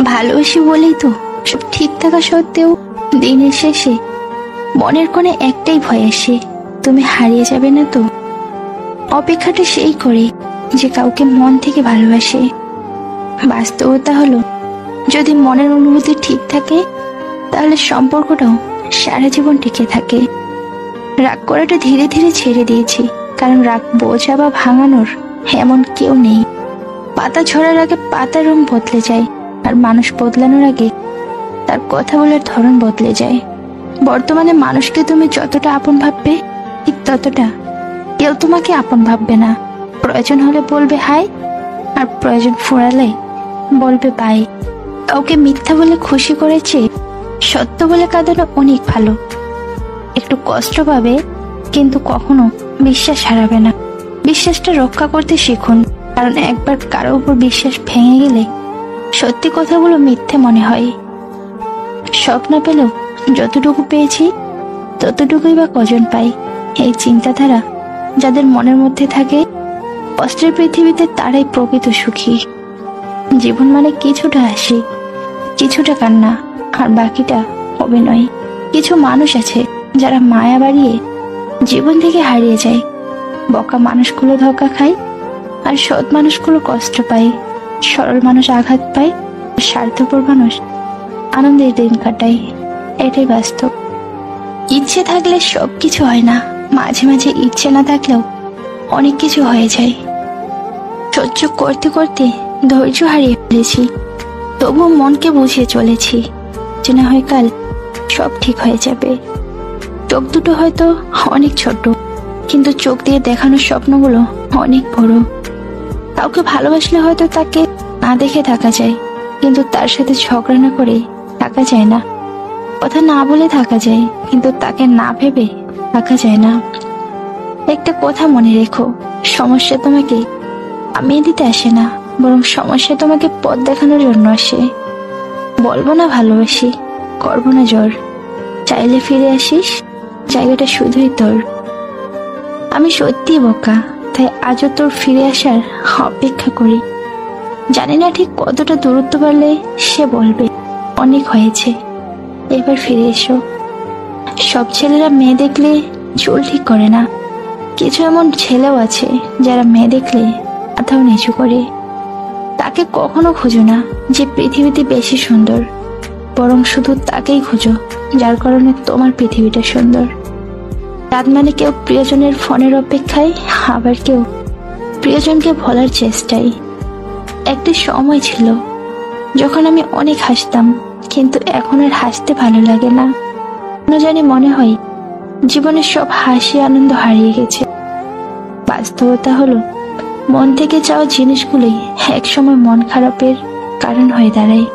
ভালোবাসি বলেই তো সব ঠিক থাকা সত্ত্বেও দিনের শেষে মনের কোণে একটাই ভয় আসে, তুমি হারিয়ে যাবে না তো। অপেক্ষাটা সেই করে যে কাউকে মন থেকে ভালোবাসে। বাস্তবতা হলো, যদি মনের অনুভূতি ঠিক থাকে তাহলে সম্পর্কটাও সারা জীবন টিকে থাকে। রাগ করাটা ধীরে ধীরে ছেড়ে দিয়েছি, কারণ রাগ বোঝা বা ভাঙানোর এমন কেউ নেই। পাতা ঝরার আগে পাতার রং বদলে যায়, আর মানুষ বদলানোর আগে তার কথা বলার ধরন বদলে যায়। বর্তমানে মানুষকে তুমি যতটা আপন ভাববে, ঠিক ততটা কেউ তোমাকে আপন ভাববে না। প্রয়োজন হলে বলবে হাই, আর প্রয়োজন ফুরালে বলবে বাই। কাউকে মিথ্যা বলে খুশি করেছে, সত্য বলে কাঁদানো অনেক ভালো। একটু কষ্ট পাবে, কিন্তু কখনো বিশ্বাস হারাবে না। বিশ্বাসটা রক্ষা করতে শিখুন, কারণ একবার কারো উপর বিশ্বাস ভেঙে গেলে সত্যি কথাগুলো মিথ্যে মনে হয়। স্বপ্ন পেলেও যতটুকু পেয়েছি ততটুকুই বা কজন পাই, এই চিন্তাধারা যাদের মনের মধ্যে থাকে, কষ্টের পৃথিবীতে তারাই প্রকৃত সুখী। জীবন মানে কিছুটা হাসি, কিছুটা কান্না, আর বাকিটা অভিনয়। কিছু মানুষ আছে যারা মায়া বাড়িয়ে জীবন থেকে হারিয়ে যায়। বকা মানুষগুলো ধোঁকা খায়, আর সৎ মানুষগুলো কষ্ট পায়। সরল মানুষ আঘাত পায়, আর স্বার্থপর মানুষ আনন্দের দিন কাটায়। এটাই বাস্তব। ইচ্ছে থাকলে সবকিছু হয় না, মাঝে মাঝে ইচ্ছে না থাকলেও অনেক কিছু হয়ে যায়। সহ্য করতে করতে ধৈর্য হারিয়ে ফেলেছি, তবুও মনকে বুঝিয়ে চলেছি যে না হয় কাল সব ঠিক হয়ে যাবে। চোখ দুটো হয়তো অনেক ছোট, কিন্তু চোখ দিয়ে দেখানোর স্বপ্নগুলো অনেক বড়। কাউকে ভালোবাসলে হয়তো তাকে না দেখে থাকা যায়, কিন্তু তার সাথে ঝগড়া না করে থাকা যায় না। কথা না বলে থাকা যায়, কিন্তু তাকে না ভেবে থাকা যায় না। একটা কথা মনে রেখো, সমস্যা তোমাকে থামিয়ে দিতে আসে না, বরং সমস্যা তোমাকে পথ দেখানোর জন্য আসে। বলবো না ভালোবাসি, করবো না জোর, চাইলে ফিরে আসিস, জায়গাটা শুধুই তোর। আমি সত্যি বোকা, তাই আজও তোর ফিরে আসার অপেক্ষা করি। জানি না ঠিক কতটা দূরত্ব বাড়লে সে বলবে অনেক হয়েছে, এবার ফিরে এসো। সব ছেলেরা মেয়ে দেখলে চুল ঠিক করে না, কিছু এমন ছেলেও আছে যারা মেয়ে দেখলে মাথাও নিচু করে। তাকে কখনো খুঁজো না যে পৃথিবীতে বেশি সুন্দর, বরং শুধু তাকেই খুঁজো যার কারণে তোমার পৃথিবীটা সুন্দর। রাত মানে কেউ প্রিয়জনের ফোনের অপেক্ষায়, আবার কেউ প্রিয়জনকে ভোলার চেষ্টায়। একটা সময় ছিল যখন আমি অনেক হাসতাম, কিন্তু এখন আর হাসতে ভালো লাগে না। কেন জানি মনে হয় জীবনের সব হাসি আনন্দ হারিয়ে গেছে। বাস্তবতা হলো, মন থেকে চাওয়া জিনিসগুলোই একসময় মন খারাপের কারণ হয়ে দাঁড়ায়।